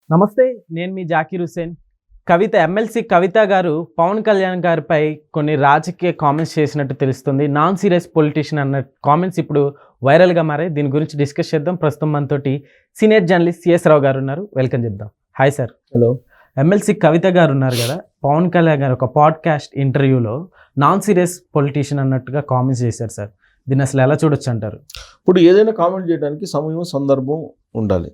నమస్తే, నేను మీ జాకీర్ హుస్సేన్. ఎమ్మెల్సీ కవిత గారు పవన్ కళ్యాణ్ గారిపై కొన్ని రాజకీయ కామెంట్స్ చేసినట్టు తెలుస్తుంది. నాన్ సీరియస్ పొలిటీషియన్ అన్న కామెంట్స్ ఇప్పుడు వైరల్గా మారాయి. దీని గురించి డిస్కస్ చేద్దాం. ప్రస్తుతం మనతోటి సీనియర్ జర్నలిస్ట్ సిఎస్ రావు గారు ఉన్నారు. వెల్కమ్ చెప్దాం. Hi sir. హలో. ఎమ్మెల్సీ కవిత గారు ఉన్నారు కదా, పవన్ కళ్యాణ్ గారు ఒక పాడ్కాస్ట్ ఇంటర్వ్యూలో నాన్ సీరియస్ పొలిటీషియన్ అన్నట్టుగా కామెంట్స్ చేశారు సార్. దీన్ని అసలు ఎలా చూడొచ్చు అంటారు? ఇప్పుడు ఏదైనా కామెంట్ చేయడానికి సమయం సందర్భం ఉండాలి.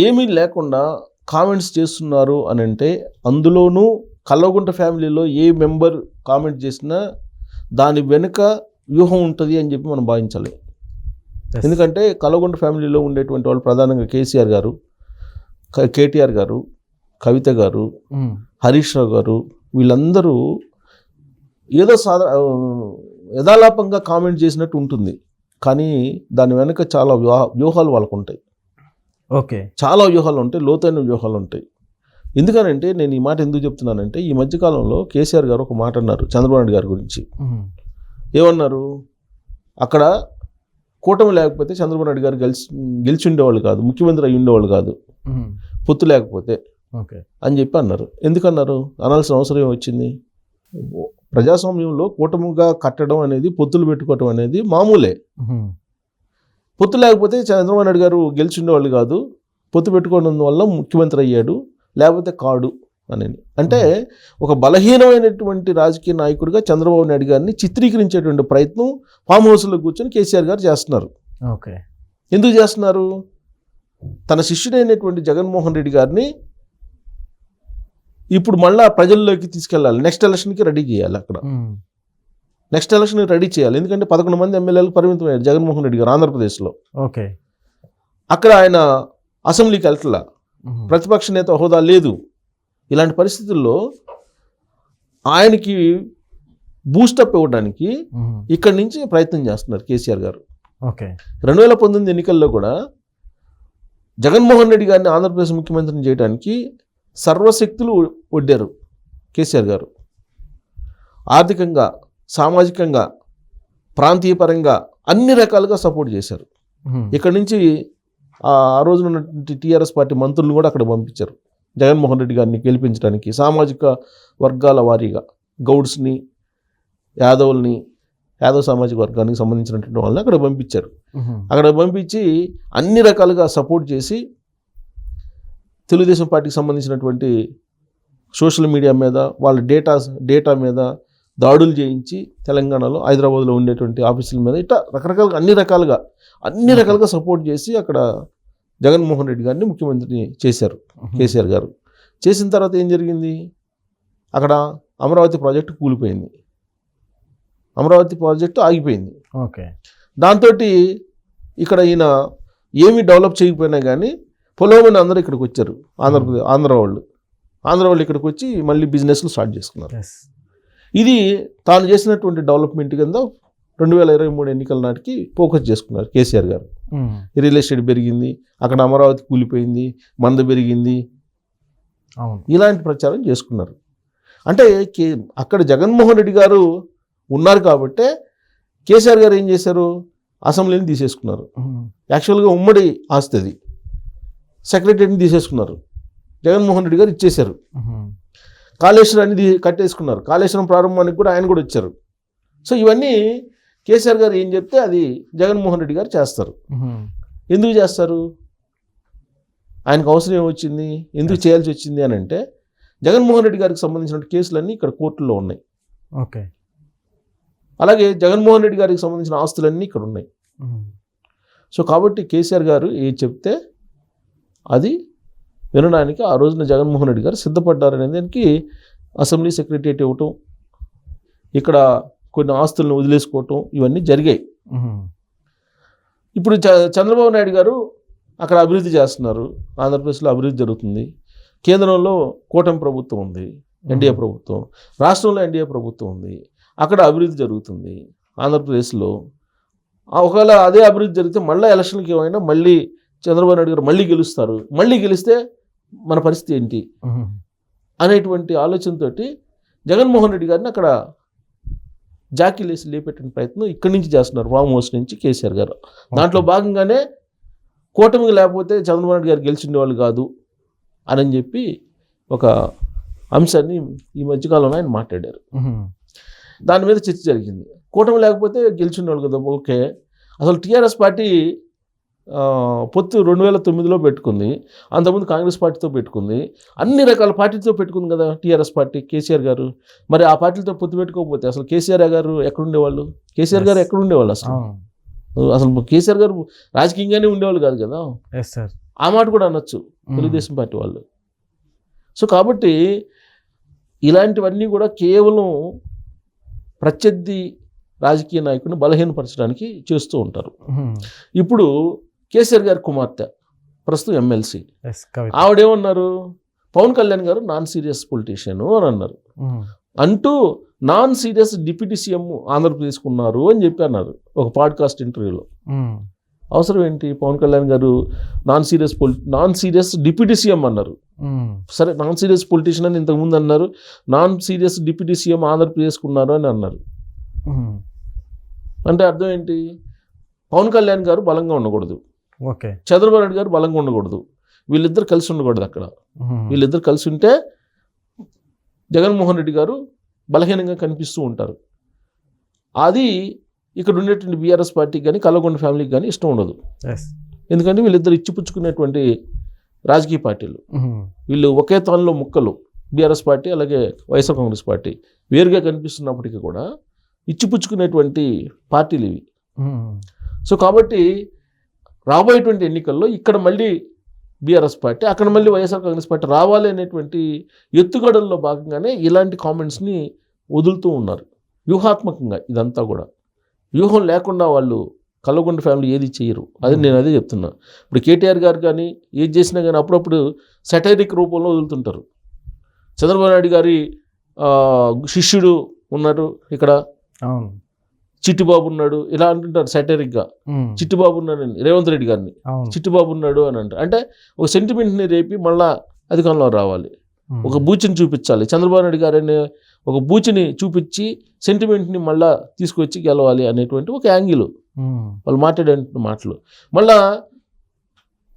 ఏమీ లేకుండా కామెంట్స్ చేస్తున్నారు అని అంటే అందులోనూ కల్వకుంట్ల ఫ్యామిలీలో ఏ మెంబర్ కామెంట్ చేసినా దాని వెనుక వ్యూహం ఉంటుంది అని చెప్పి మనం భావించాలి. ఎందుకంటే కల్వకుంట్ల ఫ్యామిలీలో ఉండేటువంటి వాళ్ళు ప్రధానంగా కేసీఆర్ గారు, కేటీఆర్ గారు, కవిత గారు, హరీష్ రావు గారు, వీళ్ళందరూ ఏదో యథాలాపంగా కామెంట్ చేసినట్టు ఉంటుంది. కానీ దాని వెనుక చాలా వ్యూహాలు వాళ్ళకు ఉంటాయి. ఓకే, చాలా వ్యూహాలు ఉంటాయి, లోతైన వ్యూహాలు ఉంటాయి. ఎందుకనంటే నేను ఈ మాట ఎందుకు చెప్తున్నానంటే, ఈ మధ్యకాలంలో కేసీఆర్ గారు ఒక మాట అన్నారు చంద్రబాబు నాయుడు గారి గురించి. ఏమన్నారు? అక్కడ కూటమి లేకపోతే చంద్రబాబు నాయుడు గారు గెలిచి ఉండేవాళ్ళు కాదు, ముఖ్యమంత్రి అయ్యి ఉండేవాళ్ళు కాదు, పొత్తు లేకపోతే అని చెప్పి అన్నారు. ఎందుకన్నారు? అనాల్సిన అవసరం వచ్చింది. ప్రజాస్వామ్యంలో కూటమిగా కట్టడం అనేది, పొత్తులు పెట్టుకోవటం అనేది మామూలే. పొత్తు లేకపోతే చంద్రబాబు నాయుడు గారు గెలిచి ఉండేవాళ్ళు కాదు, పొత్తు పెట్టుకోవడం వల్ల ముఖ్యమంత్రి అయ్యాడు, లేకపోతే కాడు అని. అంటే ఒక బలహీనమైనటువంటి రాజకీయ నాయకుడిగా చంద్రబాబు నాయుడు గారిని చిత్రీకరించేటువంటి ప్రయత్నం ఫామ్ హౌస్లో కూర్చొని కేసీఆర్ గారు చేస్తున్నారు. ఓకే, ఎందుకు చేస్తున్నారు? తన శిష్యుడైనటువంటి జగన్మోహన్ రెడ్డి గారిని ఇప్పుడు మళ్ళా ప్రజల్లోకి తీసుకెళ్ళాలి, నెక్స్ట్ ఎలక్షన్కి రెడీ చేయాలి. అక్కడ నెక్స్ట్ ఎలక్షన్కి రెడీ చేయాలి. ఎందుకంటే 11 మంది ఎమ్మెల్యేలకు పరిమితమయ్యారు జగన్మోహన్ రెడ్డి గారు ఆంధ్రప్రదేశ్లో. ఓకే, అక్కడ ఆయన అసెంబ్లీకి వెళ్తలా, ప్రతిపక్ష నేత హోదా లేదు. ఇలాంటి పరిస్థితుల్లో ఆయనకి బూస్టప్ ఇవ్వడానికి ఇక్కడి నుంచి ప్రయత్నం చేస్తున్నారు కేసీఆర్ గారు. ఓకే, 2019 ఎన్నికల్లో కూడా జగన్మోహన్ రెడ్డి గారిని ఆంధ్రప్రదేశ్ ముఖ్యమంత్రిని చేయడానికి సర్వశక్తులు ఒడ్డారు కేసీఆర్ గారు. ఆర్థికంగా, సామాజికంగా, ప్రాంతీయపరంగా అన్ని రకాలుగా సపోర్ట్ చేశారు. ఇక్కడి నుంచి ఆ రోజున ఉన్నటువంటి టీఆర్ఎస్ పార్టీ మంత్రులను కూడా అక్కడ పంపించారు జగన్మోహన్ రెడ్డి గారిని గెలిపించడానికి. సామాజిక వర్గాల వారీగా గౌడ్స్ని, యాదవుల్ని, యాదవ్ సామాజిక వర్గానికి సంబంధించినటువంటి వాళ్ళని అక్కడ పంపించారు. అక్కడ పంపించి అన్ని రకాలుగా సపోర్ట్ చేసి తెలుగుదేశం పార్టీకి సంబంధించినటువంటి సోషల్ మీడియా మీద, వాళ్ళ డేటా మీద దాడులు చేయించి తెలంగాణలో, హైదరాబాద్లో ఉండేటువంటి ఆఫీసుల మీద ఇట్లా రకరకాలుగా అన్ని రకాలుగా సపోర్ట్ చేసి అక్కడ జగన్మోహన్ రెడ్డి గారిని ముఖ్యమంత్రిని చేశారు కేసీఆర్ గారు. చేసిన తర్వాత ఏం జరిగింది? అక్కడ అమరావతి ప్రాజెక్టు కూలిపోయింది, అమరావతి ప్రాజెక్టు ఆగిపోయింది. ఓకే, దాంతో ఇక్కడ ఈయన ఏమీ డెవలప్ చేయకపోయినా కానీ పొలవమని అందరూ ఇక్కడికి వచ్చారు. ఆంధ్ర వాళ్ళు ఇక్కడికి వచ్చి మళ్ళీ బిజినెస్లు స్టార్ట్ చేసుకున్నారు. ఇది తాను చేసినటువంటి డెవలప్మెంట్ కింద 2023 ఎన్నికల నాటికి ఫోకస్ చేసుకున్నారు కేసీఆర్ గారు. రియల్ ఎస్టేట్ పెరిగింది, అక్కడ అమరావతి కూలిపోయింది, మంద పెరిగింది, ఇలాంటి ప్రచారం చేసుకున్నారు. అంటే అక్కడ జగన్మోహన్ రెడ్డి గారు ఉన్నారు కాబట్టే కేసీఆర్ గారు ఏం చేశారు? అసెంబ్లీని తీసేసుకున్నారు. యాక్చువల్గా ఉమ్మడి ఆస్తి అది, సెక్రటరీని తీసేసుకున్నారు, జగన్మోహన్ రెడ్డి గారు ఇచ్చేశారు. కాళేశ్వరాన్ని కట్టేసుకున్నారు, కాళేశ్వరం ప్రారంభానికి కూడా ఆయన కూడా వచ్చారు. సో ఇవన్నీ కేసీఆర్ గారు ఏం చెప్తే అది జగన్మోహన్ రెడ్డి గారు చేస్తారు. ఎందుకు చేస్తారు? ఆయనకు అవసరం ఏమొచ్చింది, ఎందుకు చేయాల్సి వచ్చింది అని అంటే, జగన్మోహన్ రెడ్డి గారికి సంబంధించిన కేసులన్నీ ఇక్కడ కోర్టుల్లో ఉన్నాయి. ఓకే, అలాగే జగన్మోహన్ రెడ్డి గారికి సంబంధించిన ఆస్తులన్నీ ఇక్కడ ఉన్నాయి. సో కాబట్టి కేసీఆర్ గారు ఏది చెప్తే అది వినడానికి ఆ రోజున జగన్మోహన్ రెడ్డి గారు సిద్ధపడ్డారనే దానికి అసెంబ్లీ సెక్రటరియట్ ఇవ్వటం, ఇక్కడ కొన్ని ఆస్తులను వదిలేసుకోవటం, ఇవన్నీ జరిగాయి. ఇప్పుడు చంద్రబాబు నాయుడు గారు అక్కడ అభివృద్ధి చేస్తున్నారు, ఆంధ్రప్రదేశ్లో అభివృద్ధి జరుగుతుంది. కేంద్రంలో కూటమి ప్రభుత్వం ఉంది, ఎన్డీఏ ప్రభుత్వం, రాష్ట్రంలో ఎన్డీఏ ప్రభుత్వం ఉంది, అక్కడ అభివృద్ధి జరుగుతుంది ఆంధ్రప్రదేశ్లో. ఒకవేళ అదే అభివృద్ధి జరిగితే మళ్ళీ ఎలక్షన్కి ఏమైనా మళ్ళీ చంద్రబాబు నాయుడు గారు మళ్ళీ గెలుస్తారు, మళ్ళీ గెలిస్తే మన పరిస్థితి ఏంటి అనేటువంటి ఆలోచనతో జగన్మోహన్ రెడ్డి గారిని అక్కడ జాకీలేసి లేపెట్టిన ప్రయత్నం ఇక్కడి నుంచి చేస్తున్నారు, ఫామ్ హౌస్ నుంచి కేసీఆర్ గారు. దాంట్లో భాగంగానే కూటమికి లేకపోతే చంద్రబాబు నాయుడు గారు గెలిచిండే వాళ్ళు కాదు, అని చెప్పి ఒక అంశాన్ని ఈ మధ్యకాలంలో ఆయన మాట్లాడారు. దాని మీద చర్చ జరిగింది. కూటమి లేకపోతే గెలిచినవాళ్ళు కదా, ఓకే. అసలు టీఆర్ఎస్ పార్టీ పొత్తు 2009లో పెట్టుకుంది, అంతకుముందు కాంగ్రెస్ పార్టీతో పెట్టుకుంది, అన్ని రకాల పార్టీతో పెట్టుకుంది కదా టీఆర్ఎస్ పార్టీ, కేసీఆర్ గారు. మరి ఆ పార్టీలతో పొత్తు పెట్టుకోకపోతే అసలు కేసీఆర్ గారు ఎక్కడుండేవాళ్ళు? కేసీఆర్ గారు ఎక్కడుండేవాళ్ళు? అసలు కేసీఆర్ గారు రాజకీయంగానే ఉండేవాళ్ళు కాదు కదా. ఆ మాట కూడా అనొచ్చు తెలుగుదేశం పార్టీ వాళ్ళు. సో కాబట్టి ఇలాంటివన్నీ కూడా కేవలం ప్రత్యర్థి రాజకీయ నాయకుడిని బలహీనపరచడానికి చేస్తూ ఉంటారు. ఇప్పుడు కేసీఆర్ గారి కుమార్తె ప్రస్తుతం ఎమ్మెల్సీ, ఆవిడేమన్నారు, పవన్ కళ్యాణ్ గారు నాన్ సీరియస్ పొలిటీషియన్ అని అన్నారు. అంటూ నాన్ సీరియస్ డిప్యూటీ సీఎం ఆంధ్రప్రదేశ్కు ఉన్నారు అని చెప్పి అన్నారు ఒక పాడ్కాస్ట్ ఇంటర్వ్యూలో. అవసరం ఏంటి? పవన్ కళ్యాణ్ గారు నాన్ సీరియస్ డిప్యూటీ సీఎం అన్నారు. సరే, నాన్ సీరియస్ పొలిటీషియన్ అని ఇంతకుముందు అన్నారు, నాన్ సీరియస్ డిప్యూటీ సీఎం ఆంధ్రప్రదేశ్కు ఉన్నారు అని అన్నారు. అంటే అర్థం ఏంటి? పవన్ కళ్యాణ్ గారు బలంగా ఉండకూడదు, చంద్రబాబు నాయుడు గారు బలంగా ఉండకూడదు, వీళ్ళిద్దరు కలిసి ఉండకూడదు. అక్కడ వీళ్ళిద్దరు కలిసి ఉంటే జగన్మోహన్ రెడ్డి గారు బలహీనంగా కనిపిస్తూ ఉంటారు. అది ఇక్కడ ఉండేటువంటి బీఆర్ఎస్ పార్టీకి కానీ కల్వకుంట్ల ఫ్యామిలీకి కానీ ఇష్టం ఉండదు. ఎందుకంటే వీళ్ళిద్దరు ఇచ్చిపుచ్చుకునేటువంటి రాజకీయ పార్టీలు, వీళ్ళు ఒకే తానులో ముక్కలు. బీఆర్ఎస్ పార్టీ అలాగే వైఎస్ఆర్ కాంగ్రెస్ పార్టీ వేరుగా కనిపిస్తున్నప్పటికీ కూడా ఇచ్చిపుచ్చుకునేటువంటి పార్టీలు ఇవి. సో కాబట్టి రాబోయేటువంటి ఎన్నికల్లో ఇక్కడ మళ్ళీ బీఆర్ఎస్ పార్టీ, అక్కడ మళ్ళీ వైఎస్ఆర్ కాంగ్రెస్ పార్టీ రావాలి అనేటువంటి ఎత్తుగడల్లో భాగంగానే ఇలాంటి కామెంట్స్ని వదులుతూ ఉన్నారు వ్యూహాత్మకంగా. ఇదంతా కూడా వ్యూహం లేకుండా వాళ్ళు కల్వకుంట్ల ఫ్యామిలీ ఏది చేయరు. నేను అదే చెప్తున్నా. ఇప్పుడు కేటీఆర్ గారు కానీ ఏది చేసినా కానీ అప్పుడప్పుడు సెటైరిక్ రూపంలో వదులుతుంటారు. చంద్రబాబు నాయుడు గారి శిష్యుడు ఉన్నారు ఇక్కడ, చిట్టిబాబు ఉన్నాడు, ఇలా అంటుంటారు సెటైరిక్గా. చిట్టిబాబు ఉన్నాడు, రేవంత్ రెడ్డి గారిని చిట్టిబాబు ఉన్నాడు అని అంటారు. అంటే ఒక సెంటిమెంట్ని రేపి మళ్ళా అధికారంలో రావాలి, ఒక బూచిని చూపించాలి. చంద్రబాబు నాయుడు గారిని ఒక బూచిని చూపించి సెంటిమెంట్ని మళ్ళా తీసుకొచ్చి గెలవాలి అనేటువంటి ఒక యాంగిల్ వాళ్ళు మాట్లాడే మాటలు. మళ్ళా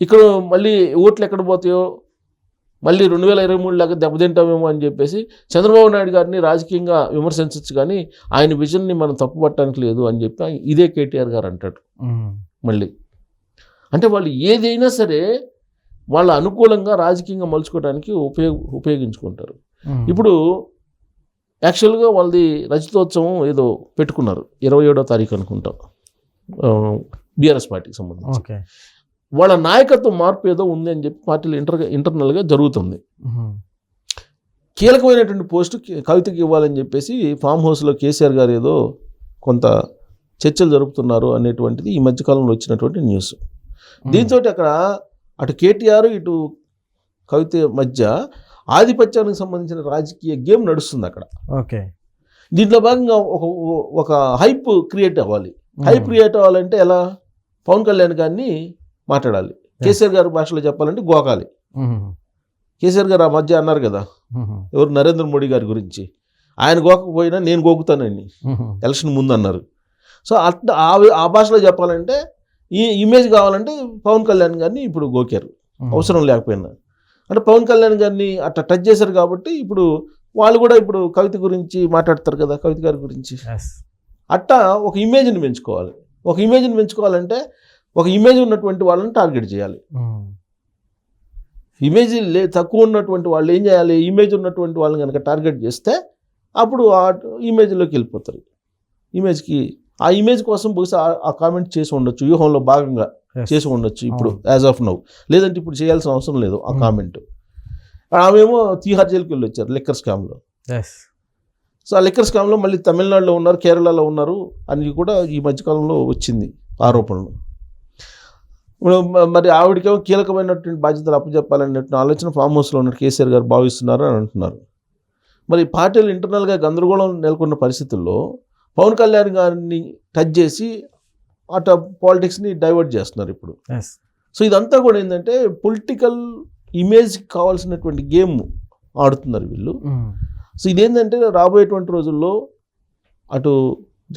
ఇక్కడ మళ్ళీ ఓట్లు ఎక్కడ పోతాయో, మళ్ళీ 2023 లాగా దెబ్బతింటామేమో అని చెప్పేసి చంద్రబాబు నాయుడు గారిని రాజకీయంగా విమర్శించవచ్చు, కానీ ఆయన విజన్ని మనం తప్పుపట్టడానికి లేదు అని చెప్పి ఇదే కేటీఆర్ గారు అంటాడు మళ్ళీ. అంటే వాళ్ళు ఏదైనా సరే వాళ్ళ అనుకూలంగా రాజకీయంగా మలుచుకోవడానికి ఉపయోగించుకుంటారు. ఇప్పుడు యాక్చువల్గా వాళ్ళది రజతోత్సవం ఏదో పెట్టుకున్నారు 27వ తారీఖు అనుకుంటాం బీఆర్ఎస్ పార్టీకి సంబంధించి. వాళ్ళ నాయకత్వ మార్పు ఏదో ఉంది అని చెప్పి పార్టీలు ఇంటర్నల్గా జరుగుతుంది. కీలకమైనటువంటి పోస్టు కవితకి ఇవ్వాలని చెప్పేసి ఫామ్ హౌస్లో కేసీఆర్ గారు ఏదో కొంత చర్చలు జరుపుతున్నారు అనేటువంటిది ఈ మధ్యకాలంలో వచ్చినటువంటి న్యూస్. దీంతో అక్కడ అటు కేటీఆర్ ఇటు కవిత మధ్య ఆధిపత్యానికి సంబంధించిన రాజకీయ గేమ్ నడుస్తుంది అక్కడ. దీంట్లో భాగంగా ఒక హైప్ క్రియేట్ అవ్వాలి. హైప్ క్రియేట్ అవ్వాలంటే ఎలా? పవన్ కళ్యాణ్ గారిని మాట్లాడాలి. కేసీఆర్ గారి భాషలో చెప్పాలంటే గోకాలి. కేసీఆర్ గారు ఆ మధ్య అన్నారు కదా, ఎవరు, నరేంద్ర మోడీ గారి గురించి, ఆయన గోకపోయినా నేను గోకుతానని ఎలక్షన్ ముందు అన్నారు. సో అట్లా ఆ భాషలో చెప్పాలంటే ఈ ఇమేజ్ కావాలంటే పవన్ కళ్యాణ్ గారిని ఇప్పుడు గోకారు అవసరం లేకపోయినా. అంటే పవన్ కళ్యాణ్ గారిని అట్లా టచ్ చేశారు కాబట్టి ఇప్పుడు వాళ్ళు కూడా ఇప్పుడు కవిత గురించి మాట్లాడతారు కదా, కవిత గారి గురించి. అట్టా ఒక ఇమేజ్ని పెంచుకోవాలి. ఒక ఇమేజ్ని పెంచుకోవాలంటే ఒక ఇమేజ్ ఉన్నటువంటి వాళ్ళని టార్గెట్ చేయాలి. ఇమేజ్ తక్కువ ఉన్నటువంటి వాళ్ళు ఏం చేయాలి? ఇమేజ్ ఉన్నటువంటి వాళ్ళని కనుక టార్గెట్ చేస్తే అప్పుడు ఆ ఇమేజ్లోకి వెళ్ళిపోతారు. ఆ ఇమేజ్ కోసం బహుశా ఆ కామెంట్ చేసి ఉండొచ్చు, వ్యూహంలో భాగంగా చేసి ఉండొచ్చు ఇప్పుడు యాజ్ ఆఫ్ నౌ. లేదంటే ఇప్పుడు చేయాల్సిన అవసరం లేదు ఆ కామెంట్. ఆమెమో తీహార్ జైలుకి వెళ్ళి వచ్చారు లిక్కర్ స్కామ్లో. సో ఆ లిక్కర్ స్కామ్లో మళ్ళీ తమిళనాడులో ఉన్నారు, కేరళలో ఉన్నారు అని కూడా ఈ మధ్యకాలంలో వచ్చింది ఆరోపణలు. మరి ఆవిడకేమో కీలకమైనటువంటి బాధ్యతలు అప్పచెప్పాలనేటువంటి ఆలోచన ఫామ్ హౌస్లో ఉన్న కేసీఆర్ గారు భావిస్తున్నారు అని అంటున్నారు. మరి పార్టీలు ఇంటర్నల్గా గందరగోళం నెలకొన్న పరిస్థితుల్లో పవన్ కళ్యాణ్ గారిని టచ్ చేసి అటు పాలిటిక్స్ని డైవర్ట్ చేస్తున్నారు ఇప్పుడు. సో ఇదంతా కూడా ఏంటంటే పొలిటికల్ ఇమేజ్ కావాల్సినటువంటి గేమ్ ఆడుతున్నారు వీళ్ళు. సో ఇదేంటంటే రాబోయేటువంటి రోజుల్లో అటు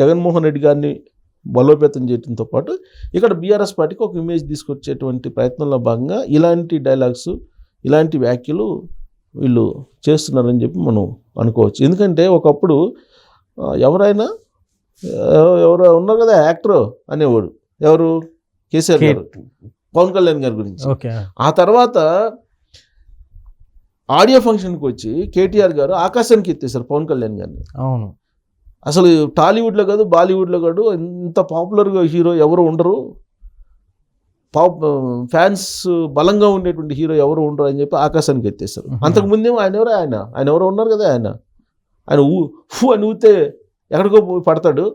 జగన్మోహన్ రెడ్డి గారిని బలోపేతం చేయడంతో పాటు ఇక్కడ బీఆర్ఎస్ పార్టీకి ఒక ఇమేజ్ తీసుకొచ్చేటువంటి ప్రయత్నంలో భాగంగా ఇలాంటి డైలాగ్స్, ఇలాంటి వ్యాఖ్యలు వీళ్ళు చేస్తున్నారని చెప్పి మనం అనుకోవచ్చు. ఎందుకంటే ఒకప్పుడు ఎవరైనా ఎవరో ఉన్నారు కదా యాక్టర్ అనేవాడు, ఎవరు కేసీఆర్ గారు, పవన్ కళ్యాణ్ గారి గురించి. ఓకే. ఆ తర్వాత ఆడియో ఫంక్షన్కి వచ్చి కేటీఆర్ గారు ఆకాశానికి ఎత్తేసారు పవన్ కళ్యాణ్ గారిని. అవును. అసలు టాలీవుడ్లో కాదు బాలీవుడ్లో కాదు ఇంత పాపులర్గా హీరో ఎవరు ఉండరు, ఫ్యాన్స్ బలంగా ఉండేటువంటి హీరో ఎవరు ఉండరు అని చెప్పి ఆకాశానికి ఎత్తేసారు. అంతకుముందేమో ఆయన ఎవరో ఉన్నారు కదా, ఆయన ఊ అని ఊతే ఎక్కడికో పోయి పడతాడు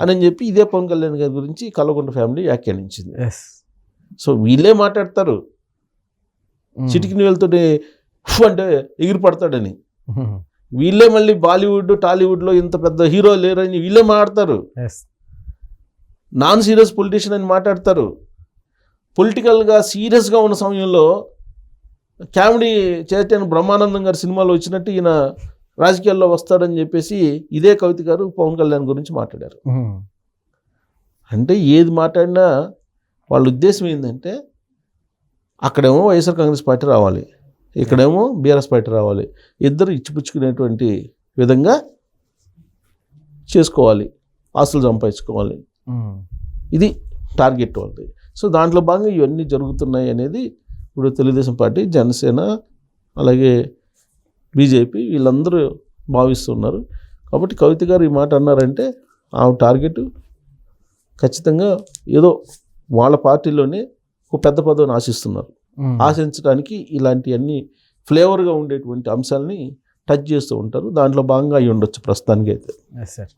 అని చెప్పి ఇదే పవన్ కళ్యాణ్ గారి గురించి కల్వకుంట్ల ఫ్యామిలీ వ్యాఖ్యానించింది. సో వీళ్ళే మాట్లాడతారు చిటికిన వేలుతోటి అంటే ఎగిరి పడతాడని, వీళ్ళే మళ్ళీ బాలీవుడ్ టాలీవుడ్లో ఇంత పెద్ద హీరో లేరని వీళ్ళే మాట్లాడతారు. నాన్ సీరియస్ పొలిటీషియన్ అని మాట్లాడతారు. పొలిటికల్గా సీరియస్గా ఉన్న సమయంలో కామెడీ చేయటానికి బ్రహ్మానందం గారి సినిమాలో వచ్చినట్టు ఈయన రాజకీయాల్లో వస్తాడని చెప్పేసి ఇదే కవిత గారు పవన్ కళ్యాణ్ గురించి మాట్లాడారు. అంటే ఏది మాట్లాడినా వాళ్ళ ఉద్దేశం ఏంటంటే అక్కడేమో వైఎస్ఆర్ కాంగ్రెస్ పార్టీ రావాలి, ఇక్కడేమో బీఆర్ఎస్ పార్టీ రావాలి, ఇద్దరు ఇచ్చిపుచ్చుకునేటువంటి విధంగా చేసుకోవాలి, ఆస్తులు సంపాదించుకోవాలి, ఇది టార్గెట్ వాళ్ళది. సో దాంట్లో భాగంగా ఇవన్నీ జరుగుతున్నాయి అనేది ఇప్పుడు తెలుగుదేశం పార్టీ, జనసేన, అలాగే బీజేపీ వీళ్ళందరూ భావిస్తున్నారు. కాబట్టి కవిత గారు ఈ మాట అన్నారంటే ఆ టార్గెట్ ఖచ్చితంగా ఏదో వాళ్ళ పార్టీలోనే ఒక పెద్ద పదవిని ఆశిస్తున్నారు. ఆశించడానికి ఇలాంటివన్నీ ఫ్లేవర్గా ఉండేటువంటి అంశాలని టచ్ చేస్తూ ఉంటారు. దాంట్లో భాగంగా అయి ఉండొచ్చు ప్రస్తుతానికి అయితే. Sir.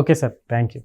Okay sir, thank you.